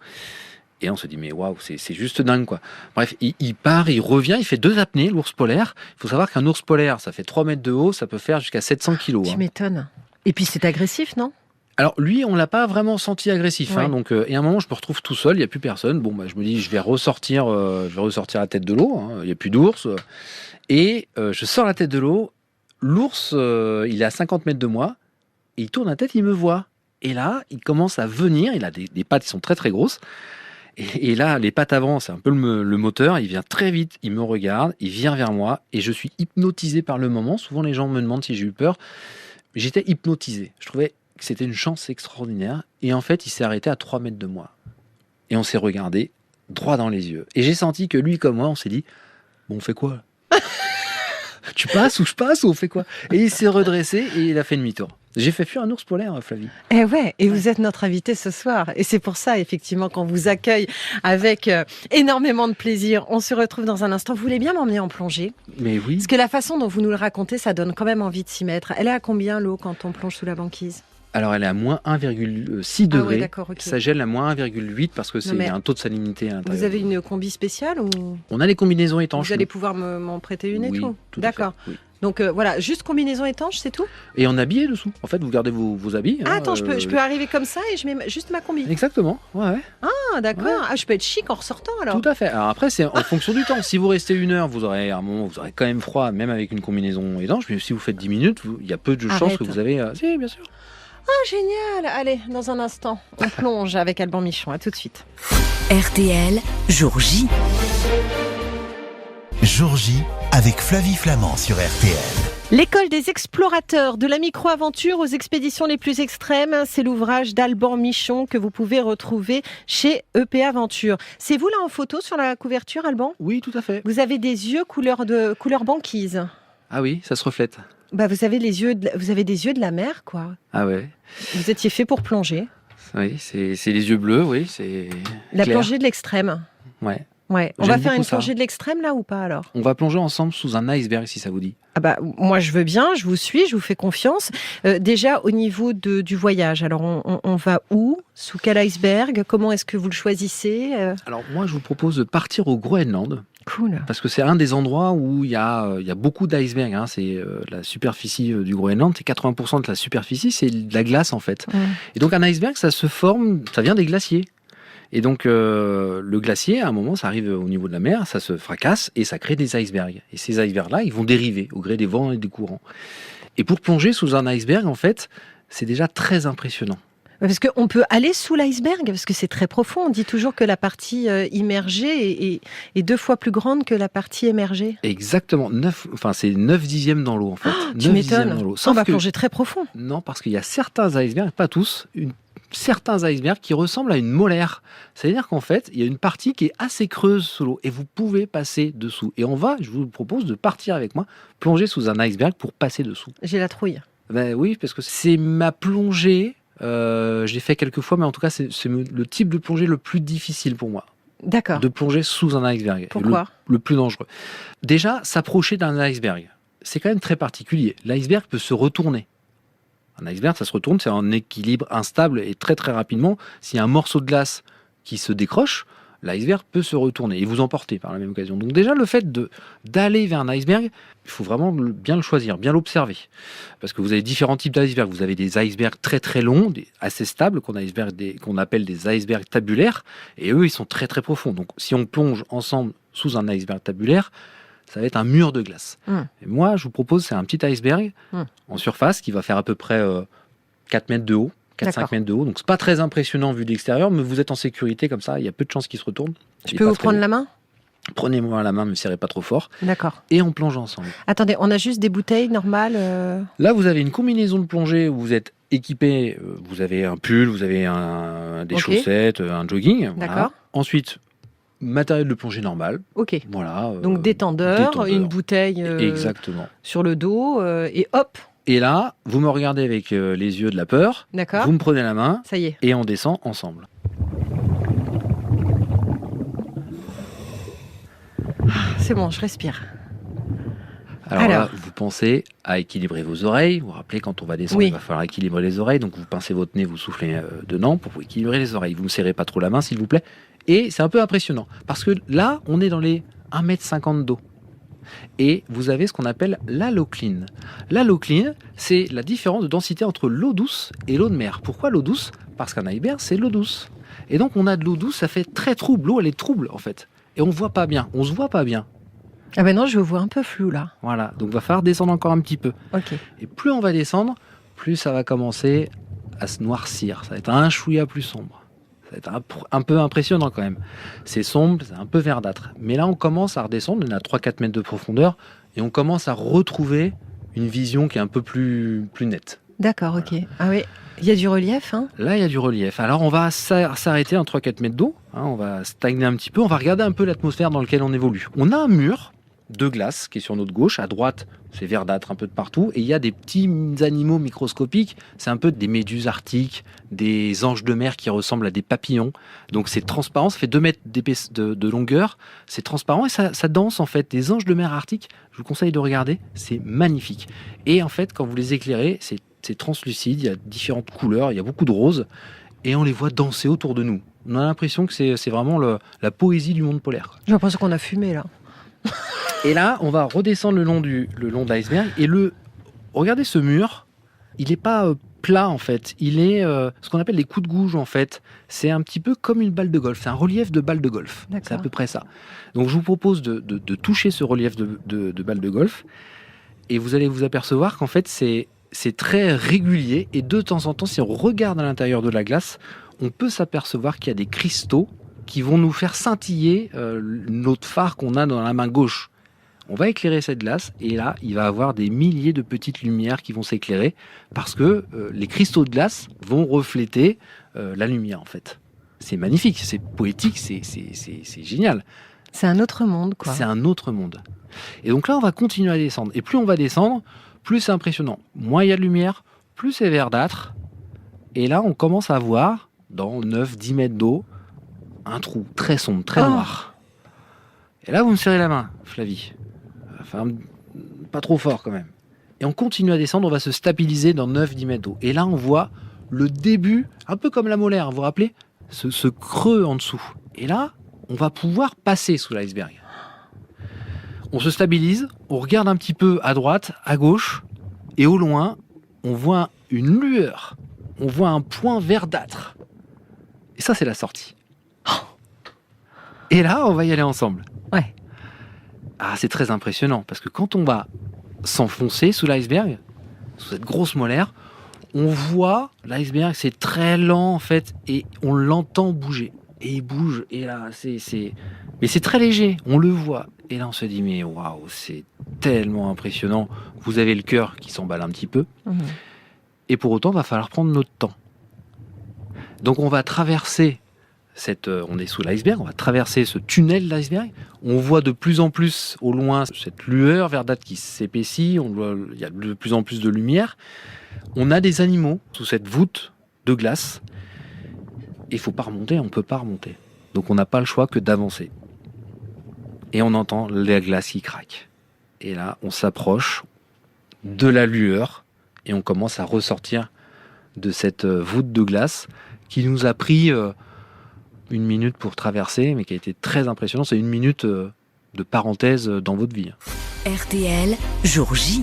Et on se dit, mais waouh, c'est juste dingue, quoi. Bref, il part, il revient, il fait 2 apnées, l'ours polaire. Il faut savoir qu'un ours polaire, ça fait 3 mètres de haut, ça peut faire jusqu'à 700 kilos. Tu m'étonnes. Et puis, c'est agressif, non ? Alors, lui, on ne l'a pas vraiment senti agressif. Ouais. Donc, et à un moment, je me retrouve tout seul, il n'y a plus personne. Bon, je me dis, je vais ressortir la tête de l'eau. Il n'y a plus d'ours. Et je sors la tête de l'eau. L'ours, il est à 50 mètres de moi. Et il tourne la tête, il me voit. Et là, il commence à venir. Il a des pattes qui sont très, très grosses. Et là, les pattes avant, c'est un peu le moteur. Il vient très vite, il me regarde, il vient vers moi et je suis hypnotisé par le moment. Souvent, les gens me demandent si j'ai eu peur. J'étais hypnotisé. Je trouvais que c'était une chance extraordinaire. Et en fait, il s'est arrêté à 3 mètres de moi. Et on s'est regardé droit dans les yeux. Et j'ai senti que lui comme moi, on s'est dit, bon, on fait quoi ? Tu passes ou je passe ou on fait quoi ? Et il s'est redressé et il a fait demi-tour. J'ai fait fuir un ours polaire, Flavie. Et vous êtes notre invité ce soir. Et c'est pour ça, effectivement, qu'on vous accueille avec énormément de plaisir. On se retrouve dans un instant. Vous voulez bien m'emmener en plongée ? Mais oui. Parce que la façon dont vous nous le racontez, ça donne quand même envie de s'y mettre. Elle est à combien l'eau quand on plonge sous la banquise ? Alors, elle est à moins 1,6 degrés. Ouais, d'accord, okay. Ça gèle à moins 1,8 parce que c'est un taux de salinité à l'intérieur. Vous avez une combi spéciale ou... On a les combinaisons étanches. Vous allez pouvoir m'en prêter une et tout. D'accord. Oui. Donc voilà, juste combinaison étanche, c'est tout ? Et en habillé dessous. En fait, vous gardez vos habits. Ah, attends, je peux arriver comme ça et je mets juste ma combi. Exactement, ouais. Ah, d'accord. Ouais. Ah, je peux être chic en ressortant alors. Tout à fait. Alors après, c'est en fonction du temps. Si vous restez 1 heure, vous aurez quand même froid, même avec une combinaison étanche. Mais si vous faites 10 minutes, il y a peu de chances que vous avez... Si, bien sûr. Ah, génial. Allez, dans un instant, on plonge avec Alban Michon. À tout de suite. RTL, jour J. Jour J avec Flavie Flamand sur RTL. L'école des explorateurs de la micro-aventure aux expéditions les plus extrêmes, c'est l'ouvrage d'Alban Michon que vous pouvez retrouver chez EP Aventure. C'est vous là en photo sur la couverture, Alban ? Oui, tout à fait. Vous avez des yeux couleur banquise. Ah oui, ça se reflète. Vous avez des yeux de la mer, quoi. Ah ouais. Vous étiez fait pour plonger. Oui, c'est les yeux bleus, oui, c'est la clair. Plongée de l'extrême. Ouais. Ouais. On va faire une plongée de l'extrême là ou pas alors ? On va plonger ensemble sous un iceberg si ça vous dit. Ah moi je veux bien, je vous suis, je vous fais confiance. Déjà au niveau du voyage, alors on va où ? Sous quel iceberg ? Comment est-ce que vous le choisissez ? Alors moi je vous propose de partir au Groenland. Cool. Parce que c'est un des endroits où il y a beaucoup d'icebergs. C'est la superficie du Groenland, c'est 80% de la superficie, c'est de la glace en fait. Et donc un iceberg, ça se forme, ça vient des glaciers. Et donc le glacier, à un moment, ça arrive au niveau de la mer, ça se fracasse et ça crée des icebergs. Et ces icebergs-là, ils vont dériver au gré des vents et des courants. Et pour plonger sous un iceberg, en fait, c'est déjà très impressionnant. Parce qu'on peut aller sous l'iceberg, parce que c'est très profond. On dit toujours que la partie immergée est 2 fois plus grande que la partie émergée. Exactement. C'est 9 dixièmes dans l'eau, en fait. Tu m'étonnes. On va plonger très profond. Non, parce qu'il y a certains icebergs, pas tous, certains icebergs qui ressemblent à une molaire. C'est-à-dire qu'en fait, il y a une partie qui est assez creuse sous l'eau et vous pouvez passer dessous. Et je vous propose de partir avec moi, plonger sous un iceberg pour passer dessous. J'ai la trouille. Oui, parce que c'est ma plongée... je l'ai fait quelques fois, mais en tout cas, c'est le type de plongée le plus difficile pour moi. D'accord. De plonger sous un iceberg. Pourquoi ? Le plus dangereux. Déjà, s'approcher d'un iceberg, c'est quand même très particulier. L'iceberg peut se retourner. Un iceberg, ça se retourne, c'est un équilibre instable et très très rapidement. S'il y a un morceau de glace qui se décroche, l'iceberg peut se retourner et vous emporter par la même occasion. Donc déjà, le fait d'aller vers un iceberg, il faut vraiment bien le choisir, bien l'observer. Parce que vous avez différents types d'icebergs. Vous avez des icebergs très très longs, assez stables, qu'on appelle des icebergs tabulaires, et eux, ils sont très très profonds. Donc si on plonge ensemble sous un iceberg tabulaire, ça va être un mur de glace. Et moi, je vous propose, c'est un petit iceberg en surface qui va faire à peu près 4 mètres de haut. 4-5 mètres de haut, donc c'est pas très impressionnant vu de l'extérieur, mais vous êtes en sécurité comme ça, il y a peu de chances qu'il se retourne. Je peux vous prendre la main ? Prenez-moi la main, ne me serrez pas trop fort. D'accord. Et on plonge ensemble. Attendez, on a juste des bouteilles normales Là, vous avez une combinaison de plongée où vous êtes équipé, vous avez un pull, vous avez des chaussettes, un jogging. Voilà. D'accord. Ensuite, matériel de plongée normal. Ok. Voilà. Donc détendeur, une bouteille exactement. Sur le dos, et hop. Et là, vous me regardez avec les yeux de la peur. D'accord. Vous me prenez la main. Ça y est. Et on descend ensemble. C'est bon, je respire. Alors là, vous pensez à équilibrer vos oreilles. Vous vous rappelez, quand on va descendre, il va falloir équilibrer les oreilles. Donc vous pincez votre nez, vous soufflez dedans pour équilibrer les oreilles. Vous ne me serrez pas trop la main, s'il vous plaît. Et c'est un peu impressionnant. Parce que là, on est dans les 1,50 m d'eau. Et vous avez ce qu'on appelle l'halocline. L'halocline, c'est la différence de densité entre l'eau douce et l'eau de mer. Pourquoi l'eau douce ? Parce qu'un iceberg, c'est l'eau douce. Et donc, on a de l'eau douce, ça fait très trouble. L'eau, elle est trouble, en fait. Et on ne voit pas bien, on se voit pas bien. Ah ben non, je vois un peu flou, là. Voilà, donc il va falloir descendre encore un petit peu. Ok. Et plus on va descendre, plus ça va commencer à se noircir. Ça va être un chouïa plus sombre. Ça va être un peu impressionnant quand même. C'est sombre, c'est un peu verdâtre. Mais là, on commence à redescendre, on est à 3-4 mètres de profondeur, et on commence à retrouver une vision qui est un peu plus nette. D'accord, ok. Ah oui, il y a du relief, hein ? Là, il y a du relief. Alors, on va s'arrêter à 3-4 mètres d'eau. On va stagner un petit peu. On va regarder un peu l'atmosphère dans laquelle on évolue. On a un mur de glace qui est sur notre gauche. À droite, c'est verdâtre un peu de partout. Et il y a des petits animaux microscopiques. C'est un peu des méduses arctiques, des anges de mer qui ressemblent à des papillons. Donc c'est transparent, ça fait 2 mètres de longueur. C'est transparent et ça danse en fait. Des anges de mer arctiques, je vous conseille de regarder. C'est magnifique. Et en fait, quand vous les éclairez, c'est translucide. Il y a différentes couleurs, il y a beaucoup de roses. Et on les voit danser autour de nous. On a l'impression que c'est vraiment la poésie du monde polaire. J'ai l'impression qu'on a fumé là. Et là, on va redescendre le long de l'iceberg. Et regardez ce mur, il n'est pas plat en fait. Il est ce qu'on appelle des coups de gouge en fait. C'est un petit peu comme une balle de golf. C'est un relief de balle de golf. D'accord. C'est à peu près ça. Donc je vous propose de toucher ce relief de balle de golf. Et vous allez vous apercevoir qu'en fait, c'est très régulier. Et de temps en temps, si on regarde à l'intérieur de la glace, on peut s'apercevoir qu'il y a des cristaux qui vont nous faire scintiller notre phare qu'on a dans la main gauche. On va éclairer cette glace et là, il va y avoir des milliers de petites lumières qui vont s'éclairer parce que les cristaux de glace vont refléter la lumière en fait. C'est magnifique, c'est poétique, c'est génial. C'est un autre monde, quoi. C'est un autre monde. Et donc là, on va continuer à descendre. Et plus on va descendre, plus c'est impressionnant. Moins il y a de lumière, plus c'est verdâtre. Et là, on commence à voir, dans 9-10 mètres d'eau, un trou très sombre, très noir. Et là, vous me serrez la main, Flavie. Enfin, pas trop fort quand même. Et on continue à descendre, on va se stabiliser dans 9-10 mètres d'eau. Et là, on voit le début, un peu comme la molaire, vous vous rappelez ? Ce creux en dessous. Et là, on va pouvoir passer sous l'iceberg. On se stabilise, on regarde un petit peu à droite, à gauche, et au loin, on voit une lueur. On voit un point verdâtre. Et ça, c'est la sortie. Et là, on va y aller ensemble. Ouais. Ah, c'est très impressionnant, parce que quand on va s'enfoncer sous l'iceberg, sous cette grosse molaire, on voit l'iceberg, c'est très lent en fait, et on l'entend bouger. Et il bouge, et là, mais c'est très léger, on le voit. Et là, on se dit, mais waouh, c'est tellement impressionnant. Vous avez le cœur qui s'emballe un petit peu. Mmh. Et pour autant, il va falloir prendre notre temps. Donc, on va traverser on est sous l'iceberg, on va traverser ce tunnel d'iceberg. On voit de plus en plus au loin cette lueur verdâtre qui s'épaissit. Il y a de plus en plus de lumière. On a des animaux sous cette voûte de glace. Il ne faut pas remonter, on ne peut pas remonter. Donc on n'a pas le choix que d'avancer. Et on entend la glace qui craque. Et là, on s'approche de la lueur et on commence à ressortir de cette voûte de glace qui nous a pris 1 minute pour traverser, mais qui a été très impressionnant. C'est 1 minute de parenthèse dans votre vie. RTL, jour J.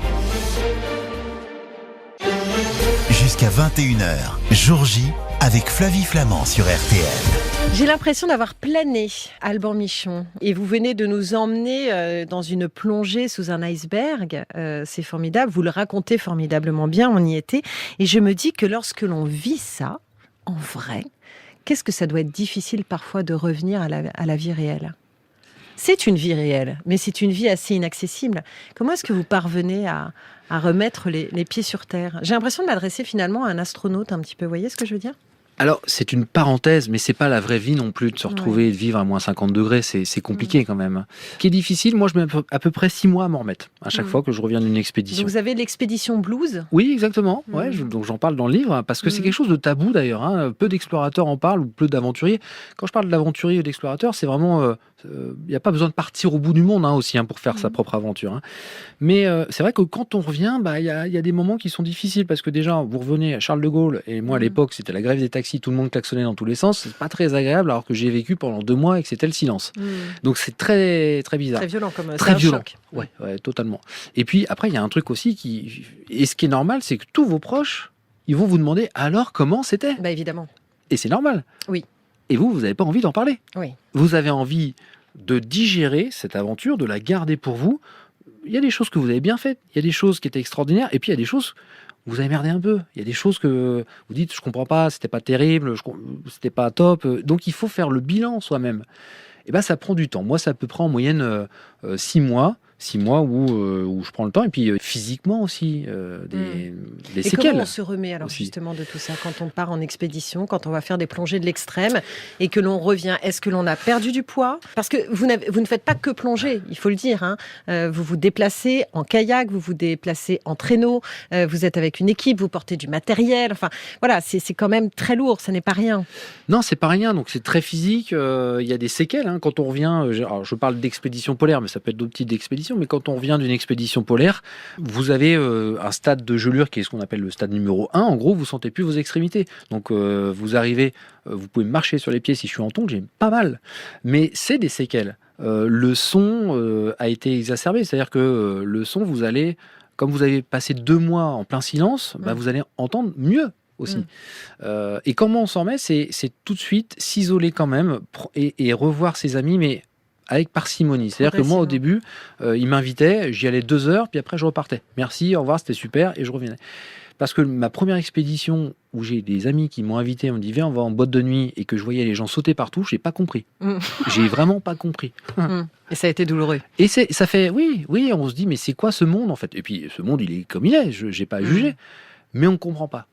Jusqu'à 21h, jour J avec Flavie Flamand sur RTL. J'ai l'impression d'avoir plané, Alban Michon. Et vous venez de nous emmener dans une plongée sous un iceberg. C'est formidable, vous le racontez formidablement bien, on y était. Et je me dis que lorsque l'on vit ça, en vrai, qu'est-ce que ça doit être difficile parfois de revenir à la vie réelle ? C'est une vie réelle, mais c'est une vie assez inaccessible. Comment est-ce que vous parvenez à remettre les pieds sur terre ? J'ai l'impression de m'adresser finalement à un astronaute un petit peu, vous voyez ce que je veux dire ? Alors, c'est une parenthèse, mais c'est pas la vraie vie non plus de se retrouver et de vivre à moins 50 degrés. C'est compliqué quand même. Ce qui est difficile, moi, je mets à peu près 6 mois à m'en remettre à chaque fois que je reviens d'une expédition. Donc, vous avez l'expédition blues ? Oui, exactement. Ouais, donc j'en parle dans le livre parce que c'est quelque chose de tabou d'ailleurs. Hein. Peu d'explorateurs en parlent ou peu d'aventuriers. Quand je parle d'aventurier et d'explorateur, c'est vraiment... Il n'y a pas besoin de partir au bout du monde aussi pour faire sa propre aventure. Mais c'est vrai que quand on revient, il y a des moments qui sont difficiles parce que déjà, vous revenez à Charles de Gaulle et moi à l'époque, c'était la grève des taxis, tout le monde klaxonnait dans tous les sens. C'est pas très agréable alors que j'ai vécu pendant 2 mois et que c'était le silence. Donc c'est très, très bizarre. Très violent comme très violent. Choc. Ouais, totalement. Et puis après, il y a un truc aussi et ce qui est normal, c'est que tous vos proches, ils vont vous demander alors comment c'était. Évidemment. Et c'est normal. Oui. Et vous n'avez pas envie d'en parler. Oui. Vous avez envie de digérer cette aventure, de la garder pour vous. Il y a des choses que vous avez bien faites, il y a des choses qui étaient extraordinaires, et puis il y a des choses où vous avez merdé un peu. Il y a des choses que vous dites, je comprends pas, c'était pas terrible, c'était pas top. Donc il faut faire le bilan soi-même. Et ça prend du temps. Moi, ça peut prendre en moyenne 6 mois. 6 mois où je prends le temps et puis physiquement aussi des séquelles. Et comment on se remet alors aussi, justement de tout ça quand on part en expédition, quand on va faire des plongées de l'extrême et que l'on revient? Est-ce que l'on a perdu du poids? Parce que vous ne faites pas que plonger, il faut le dire. Vous vous déplacez en kayak, vous vous déplacez en traîneau, vous êtes avec une équipe, vous portez du matériel. Enfin, voilà, c'est quand même très lourd, ça n'est pas rien. Non, c'est pas rien. Donc c'est très physique. Il y a des séquelles quand on revient. Alors, je parle d'expédition polaire, mais ça peut être d'autres types d'expéditions. Mais quand on revient d'une expédition polaire, vous avez un stade de gelure qui est ce qu'on appelle le stade numéro 1. En gros, vous sentez plus vos extrémités. Donc, vous arrivez, vous pouvez marcher sur les pieds. Si je suis en tongs, j'ai pas mal. Mais c'est des séquelles. Le son a été exacerbé. C'est-à-dire que le son, vous allez, comme vous avez passé 2 mois en plein silence, vous allez entendre mieux aussi. Et comment on s'en remet, c'est tout de suite s'isoler quand même et revoir ses amis, mais avec parcimonie. C'est-à-dire que moi, au début, ils m'invitaient, j'y allais 2 heures, puis après, je repartais. Merci, au revoir, c'était super, et je revenais. Parce que ma première expédition, où j'ai des amis qui m'ont invité, on me dit, viens, on va en boîte de nuit, et que je voyais les gens sauter partout, j'ai pas compris. J'ai vraiment pas compris. Et ça a été douloureux. Et ça fait, oui, on se dit, mais c'est quoi ce monde, en fait? Et puis, ce monde, il est comme il est, j'ai pas à juger, mais on comprend pas.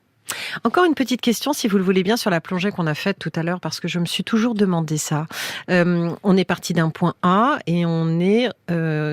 Encore une petite question, si vous le voulez bien, sur la plongée qu'on a faite tout à l'heure, parce que je me suis toujours demandé ça. On est parti d'un point A et on est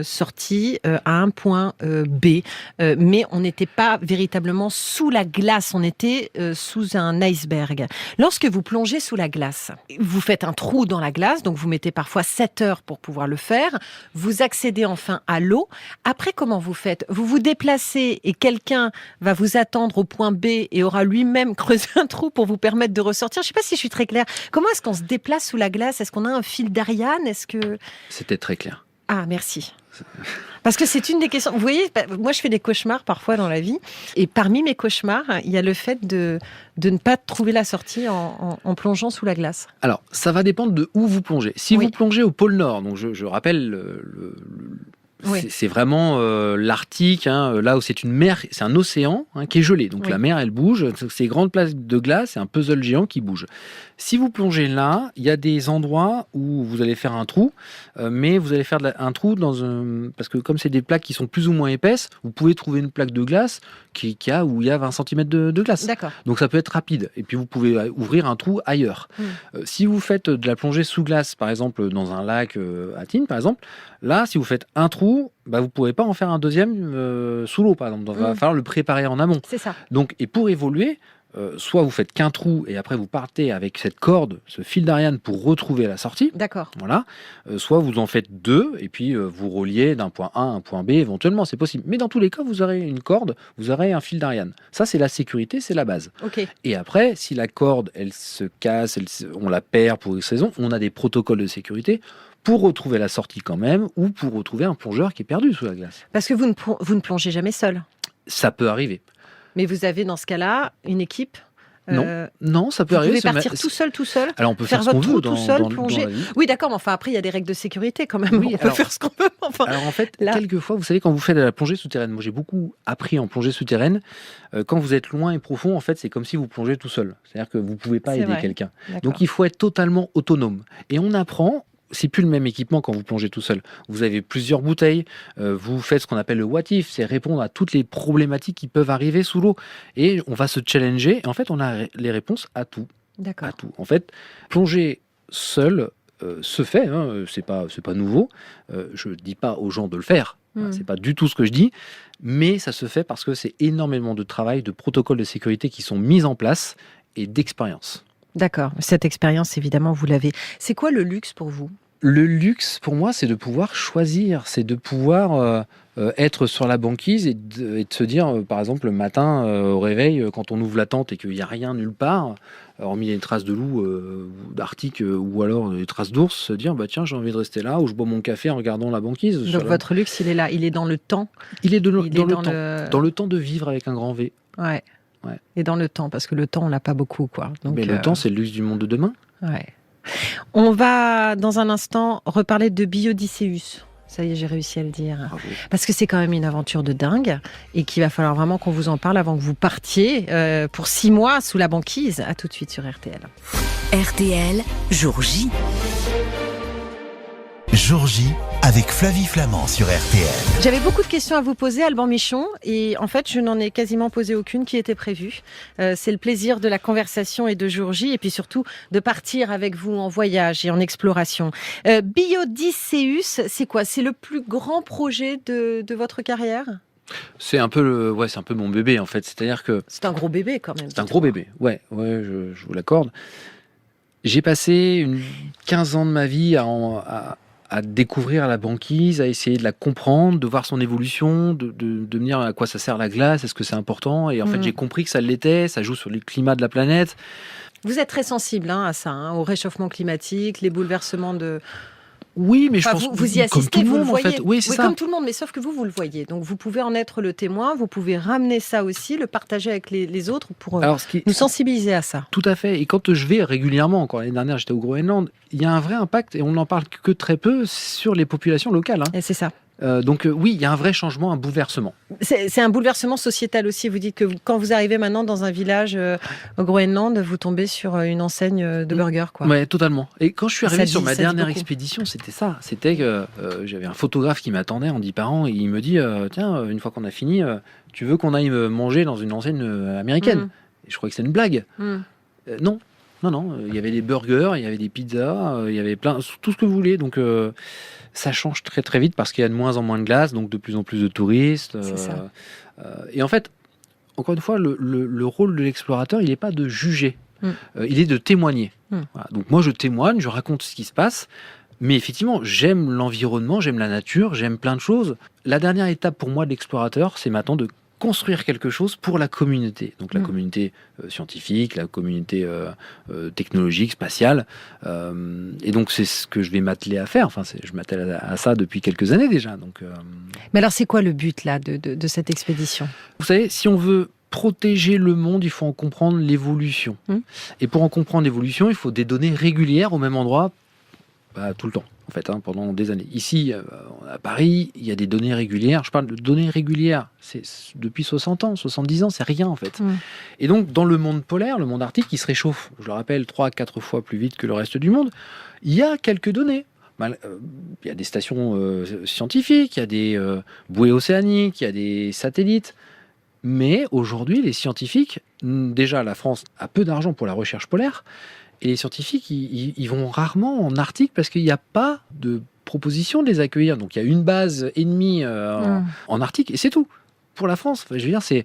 sorti à un point B, mais on n'était pas véritablement sous la glace, on était sous un iceberg. Lorsque vous plongez sous la glace, vous faites un trou dans la glace, donc vous mettez parfois 7 heures pour pouvoir le faire, vous accédez enfin à l'eau. Après, comment vous faites? Vous vous déplacez et quelqu'un va vous attendre au point B et aura lui-même creusé un trou pour vous permettre de ressortir. Je ne sais pas si je suis très claire. Comment est-ce qu'on se déplace sous la glace? Est-ce qu'on a un fil d'Ariane? C'était très clair. Ah, merci. Parce que c'est une des questions. Vous voyez, moi je fais des cauchemars parfois dans la vie. Et parmi mes cauchemars, il y a le fait de ne pas trouver la sortie en plongeant sous la glace. Alors, ça va dépendre de où vous plongez. Si vous plongez au pôle Nord, donc je rappelle c'est vraiment l'Arctique, là où c'est une mer, c'est un océan qui est gelé. Donc la mer, elle bouge. Ces grandes plaques de glace, c'est un puzzle géant qui bouge. Si vous plongez là, il y a des endroits où vous allez faire un trou, mais vous allez faire un trou parce que comme c'est des plaques qui sont plus ou moins épaisses, vous pouvez trouver une plaque de glace où il y a 20 cm de glace. D'accord. Donc ça peut être rapide. Et puis vous pouvez ouvrir un trou ailleurs. Si vous faites de la plongée sous glace, par exemple dans un lac à Tignes, par exemple, là, si vous faites un trou, vous ne pourrez pas en faire un deuxième sous l'eau, par exemple. Donc, il va falloir le préparer en amont. C'est ça. Donc, et pour évoluer, soit vous faites qu'un trou et après vous partez avec cette corde, ce fil d'Ariane pour retrouver la sortie. D'accord. Voilà. Soit vous en faites 2 et puis vous reliez d'un point A à un point B éventuellement, c'est possible. Mais dans tous les cas, vous aurez une corde, vous aurez un fil d'Ariane. Ça, c'est la sécurité, c'est la base. Okay. Et après, si la corde, elle se casse, on la perd pour X raison, on a des protocoles de sécurité pour retrouver la sortie quand même ou pour retrouver un plongeur qui est perdu sous la glace. Parce que vous ne plongez jamais seul. Ça peut arriver. Mais vous avez dans ce cas-là une équipe Non, ça peut arriver. Vous pouvez partir tout seul. Alors on peut faire ce qu'on veut tout seul, plonger. Oui, d'accord, mais enfin après il y a des règles de sécurité quand même. Oui, on peut faire ce qu'on veut. Enfin, alors en fait, quelquefois, vous savez, quand vous faites de la plongée souterraine, moi j'ai beaucoup appris en plongée souterraine. Quand vous êtes loin et profond, en fait, c'est comme si vous plongez tout seul. C'est-à-dire que vous pouvez pas aider quelqu'un. Donc il faut être totalement autonome. Et on apprend. C'est plus le même équipement quand vous plongez tout seul. Vous avez plusieurs bouteilles, vous faites ce qu'on appelle le what if, c'est répondre à toutes les problématiques qui peuvent arriver sous l'eau. Et on va se challenger, et en fait on a les réponses à tout. D'accord. À tout. En fait, plonger seul se fait, c'est pas nouveau. Je dis pas aux gens de le faire, c'est pas du tout ce que je dis, mais ça se fait parce que c'est énormément de travail, de protocoles de sécurité qui sont mis en place et d'expérience. D'accord. Cette expérience, évidemment, vous l'avez. C'est quoi le luxe pour vous ? Le luxe, pour moi, c'est de pouvoir choisir, c'est de pouvoir être sur la banquise et de se dire, par exemple, le matin, au réveil, quand on ouvre la tente et qu'il n'y a rien nulle part, hormis les traces de loup, d'Arctique ou alors les traces d'ours, se dire, bah tiens, j'ai envie de rester là, ou je bois mon café en regardant la banquise. Donc votre luxe, il est là, il est dans le temps. Il est dans le temps de vivre avec un grand V. Ouais. Et dans le temps, parce que le temps, on l'a pas beaucoup, quoi. Donc, mais le temps, c'est le luxe du monde de demain. Ouais. On va, dans un instant, reparler de Biodysseus. Ça y est, j'ai réussi à le dire. Bravo. Parce que c'est quand même une aventure de dingue et qu'il va falloir vraiment qu'on vous en parle avant que vous partiez pour 6 mois sous la banquise. À tout de suite sur RTL. RTL, jour J. Jour J avec Flavie Flamand sur RTL. J'avais beaucoup de questions à vous poser, Alban Michon, et en fait, je n'en ai quasiment posé aucune qui était prévue. C'est le plaisir de la conversation et de jour J, et puis surtout de partir avec vous en voyage et en exploration. Biodysseus, c'est quoi ? C'est le plus grand projet de votre carrière ? C'est un peu c'est un peu mon bébé en fait. C'est-à-dire que c'est un gros bébé quand même. C'est un gros bébé. Ouais, je vous l'accorde. J'ai passé 15 ans de ma vie à découvrir la banquise, à essayer de la comprendre, de voir son évolution, de me dire à quoi ça sert la glace, est-ce que c'est important ? Et en fait, j'ai compris que ça l'était, ça joue sur le climat de la planète. Vous êtes très sensible à ça, au réchauffement climatique, les bouleversements de... Oui, mais je pense vous y assistez, vous le voyez. En fait. Oui, c'est ça. Comme tout le monde, mais sauf que vous le voyez. Donc vous pouvez en être le témoin, vous pouvez ramener ça aussi, le partager avec les autres pour nous sensibiliser à ça. Tout à fait. Et quand je vais régulièrement, encore l'année dernière, j'étais au Groenland, il y a un vrai impact, et on n'en parle que très peu, sur les populations locales. Et c'est ça. Donc oui, il y a un vrai changement, un bouleversement. C'est un bouleversement sociétal aussi. Vous dites que quand vous arrivez maintenant dans un village au Groenland, vous tombez sur une enseigne de burgers, quoi. Ouais, totalement. Et quand je suis arrivé sur ma dernière expédition, c'était ça. C'était que j'avais un photographe qui m'attendait en 10 par an et il me dit tiens, une fois qu'on a fini, tu veux qu'on aille manger dans une enseigne américaine ? Et je croyais que c'était une blague. Non, il y avait des burgers, il y avait des pizzas, il y avait tout ce que vous voulez. Donc ça change très très vite parce qu'il y a de moins en moins de glace, donc de plus en plus de touristes. Et en fait, encore une fois, le rôle de l'explorateur, il n'est pas de juger, il est de témoigner. Voilà. Donc moi, je témoigne, je raconte ce qui se passe, mais effectivement, j'aime l'environnement, j'aime la nature, j'aime plein de choses. La dernière étape pour moi de l'explorateur, c'est maintenant de construire quelque chose pour la communauté. Donc la communauté scientifique, la communauté technologique, spatiale. Et donc c'est ce que je vais m'atteler à faire. Enfin, je m'attelle à ça depuis quelques années déjà. Donc, Mais alors c'est quoi le but là de cette expédition ? Vous savez, si on veut protéger le monde, il faut en comprendre l'évolution. Et pour en comprendre l'évolution, il faut des données régulières au même endroit tout le temps. En fait, pendant des années. Ici, à Paris, il y a des données régulières. Je parle de données régulières. C'est depuis 60 ans, 70 ans, c'est rien en fait. Et donc, dans le monde polaire, le monde arctique, il se réchauffe, je le rappelle, 3-4 fois plus vite que le reste du monde. Il y a quelques données. Il y a des stations scientifiques, il y a des bouées océaniques, il y a des satellites. Mais aujourd'hui, les scientifiques, déjà, la France a peu d'argent pour la recherche polaire. Et les scientifiques, ils vont rarement en Arctique parce qu'il n'y a pas de proposition de les accueillir. Donc il y a une base ennemie en Arctique et c'est tout. pour la France. Je veux dire, c'est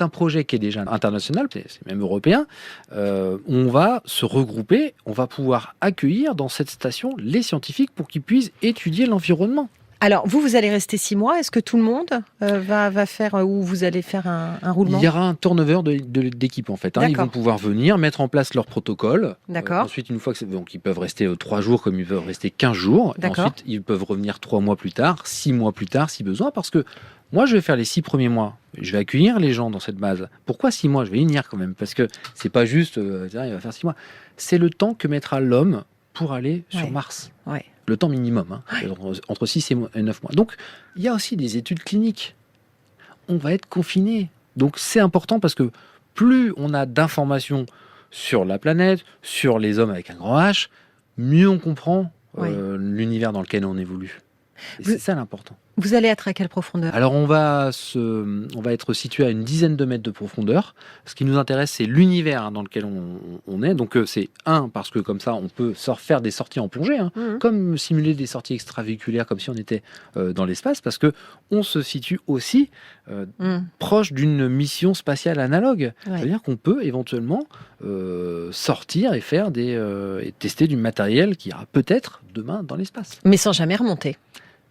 un projet qui est déjà international, c'est même européen. On va se regrouper, on va pouvoir accueillir dans cette station les scientifiques pour qu'ils puissent étudier l'environnement. Alors, vous allez rester 6 mois. Est-ce que tout le monde va faire, ou vous allez faire un roulement ? Il y aura un turnover d'équipe, en fait. Ils vont pouvoir venir, mettre en place leur protocole. D'accord. Ensuite, une fois que donc ils peuvent rester 3 jours comme ils peuvent rester 15 jours. D'accord. Ensuite, ils peuvent revenir 3 mois plus tard, 6 mois plus tard, si besoin. Parce que moi, je vais faire les 6 premiers mois. Je vais accueillir les gens dans cette base. Pourquoi 6 mois ? Je vais y venir quand même. Parce que c'est pas juste, il va faire 6 mois. C'est le temps que mettra l'homme pour aller sur Mars. Ouais. Le temps minimum, entre 6 et 9 mois. Donc, il y a aussi des études cliniques. On va être confiné. Donc, c'est important parce que plus on a d'informations sur la planète, sur les hommes avec un grand H, mieux on comprend l'univers dans lequel on évolue. Et c'est ça l'important. Vous allez être à quelle profondeur ? Alors on va être situé à une dizaine de mètres de profondeur. Ce qui nous intéresse, c'est l'univers dans lequel on est. Donc c'est parce que comme ça, on peut faire des sorties en plongée, comme simuler des sorties extravéhiculaires, comme si on était dans l'espace, parce que on se situe aussi proche d'une mission spatiale analogue. C'est-à-dire qu'on peut éventuellement sortir et faire et tester du matériel qui ira peut-être demain dans l'espace. Mais sans jamais remonter.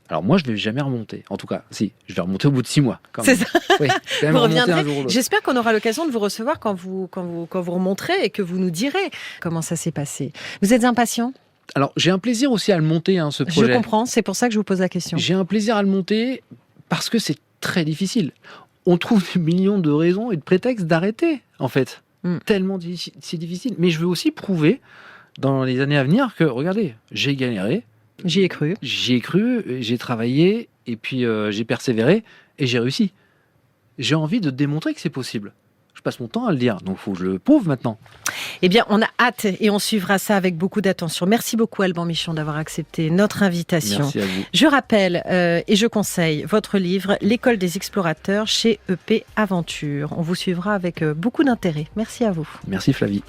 Alors moi, je ne vais jamais remonter. En tout cas, si, je vais remonter au bout de 6 mois. C'est ça. Oui, vous reviendrez. J'espère qu'on aura l'occasion de vous recevoir quand vous remonterez et que vous nous direz comment ça s'est passé. Vous êtes impatient ? Alors, j'ai un plaisir aussi à le monter, ce projet. Je comprends, c'est pour ça que je vous pose la question. J'ai un plaisir à le monter parce que c'est très difficile. On trouve des millions de raisons et de prétextes d'arrêter, en fait. Tellement c'est difficile. Mais je veux aussi prouver, dans les années à venir, que, regardez, j'ai galéré. J'y ai cru, j'ai travaillé, et puis j'ai persévéré, et j'ai réussi. J'ai envie de démontrer que c'est possible. Je passe mon temps à le dire, donc il faut que je le prouve maintenant. Eh bien, on a hâte, et on suivra ça avec beaucoup d'attention. Merci beaucoup, Alban Michon, d'avoir accepté notre invitation. Merci à vous. Je rappelle, et je conseille, votre livre, L'école des explorateurs, chez EP Aventure. On vous suivra avec beaucoup d'intérêt. Merci à vous. Merci Flavie.